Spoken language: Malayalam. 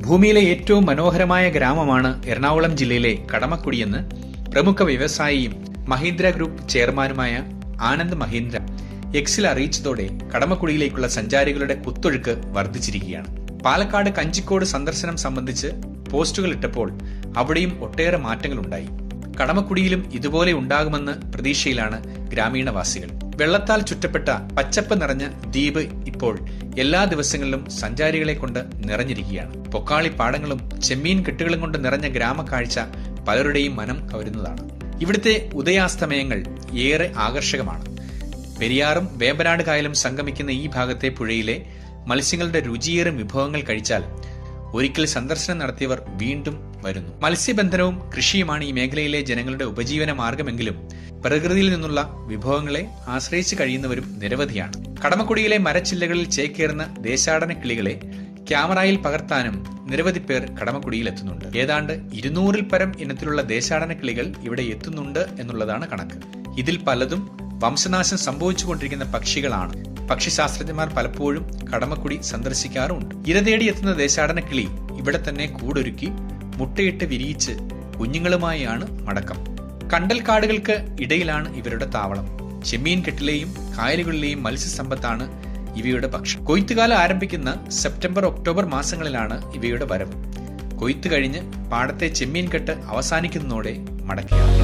ഭൂമിയിലെ ഏറ്റവും മനോഹരമായ ഗ്രാമമാണ് എറണാകുളം ജില്ലയിലെ കടമക്കുടിയെന്ന് പ്രമുഖ വ്യവസായിയും മഹീന്ദ്ര ഗ്രൂപ്പ് ചെയർമാനുമായ ആനന്ദ് മഹീന്ദ്ര എക്സിൽ അറിയിച്ചതോടെ കടമക്കുടിയിലേക്കുള്ള സഞ്ചാരികളുടെ കുത്തൊഴുക്ക് വർദ്ധിച്ചിരിക്കുകയാണ്. പാലക്കാട് കഞ്ചിക്കോട് സന്ദർശനം സംബന്ധിച്ച് പോസ്റ്റുകൾ ഇട്ടപ്പോൾ അവിടെയും ഒട്ടേറെ മാറ്റങ്ങളുണ്ടായി. കടമക്കുടിയിലും ഇതുപോലെ ഉണ്ടാകുമെന്ന് പ്രതീക്ഷയിലാണ് ഗ്രാമീണവാസികൾ. വെള്ളത്താൽ ചുറ്റപ്പെട്ട പച്ചപ്പ് നിറഞ്ഞ ദ്വീപ് ഇപ്പോൾ എല്ലാ ദിവസങ്ങളിലും സഞ്ചാരികളെ കൊണ്ട് നിറഞ്ഞിരിക്കുകയാണ്. പൊക്കാളി പാടങ്ങളും ചെമ്മീൻ കെട്ടുകളും കൊണ്ട് നിറഞ്ഞ ഗ്രാമക്കാഴ്ച പലരുടെയും മനം കവരുന്നതാണ്. ഇവിടുത്തെ ഉദയാസ്തമയങ്ങൾ ഏറെ ആകർഷകമാണ്. പെരിയാറും വേമ്പനാട് കായലും സംഗമിക്കുന്ന ഈ ഭാഗത്തെ പുഴയിലെ മത്സ്യങ്ങളുടെ രുചിയേറും വിഭവങ്ങൾ കഴിച്ചാൽ ഒരിക്കൽ സന്ദർശനം നടത്തിയവർ വീണ്ടും വരുന്നു. മത്സ്യബന്ധനവും കൃഷിയുമാണ് ഈ മേഖലയിലെ ജനങ്ങളുടെ ഉപജീവന മാർഗമെങ്കിലും പ്രകൃതിയിൽ നിന്നുള്ള വിഭവങ്ങളെ ആശ്രയിച്ച് കഴിയുന്നവരും നിരവധിയാണ്. കടമക്കുടിയിലെ മരച്ചില്ലകളിൽ ചേക്കേറുന്ന ദേശാടന കിളികളെ ക്യാമറയിൽ പകർത്താനും നിരവധി പേർ കടമക്കുടിയിൽ എത്തുന്നുണ്ട്. ഏതാണ്ട് 200-ൽ പരം ഇനത്തിലുള്ള ദേശാടന കിളികൾ ഇവിടെ എത്തുന്നുണ്ട് എന്നുള്ളതാണ് കണക്ക്. ഇതിൽ പലതും വംശനാശം സംഭവിച്ചുകൊണ്ടിരിക്കുന്ന പക്ഷികളാണ്. പക്ഷിശാസ്ത്രജ്ഞന്മാർ പലപ്പോഴും കടമക്കുടി സന്ദർശിക്കാറുമുണ്ട്. ഇര തേടി എത്തുന്ന ദേശാടന കിളി ഇവിടെ തന്നെ കൂടൊരുക്കി മുട്ടയിട്ട് വിരിയിച്ച് കുഞ്ഞുങ്ങളുമായാണ് മടക്കം. കണ്ടൽക്കാടുകൾക്ക് ഇടയിലാണ് ഇവരുടെ താവളം. ചെമ്മീൻ കെട്ടിലെയും കായലുകളിലെയും മത്സ്യസമ്പത്താണ് ഇവയുടെ ഭക്ഷണം. കൊയ്ത്തുകാലം ആരംഭിക്കുന്ന സെപ്റ്റംബർ ഒക്ടോബർ മാസങ്ങളിലാണ് ഇവയുടെ വരവ്. കൊയ്ത്ത് കഴിഞ്ഞ് പാടത്തെ ചെമ്മീൻ കെട്ട് അവസാനിക്കുന്നതോടെ മടക്കിയാണ്.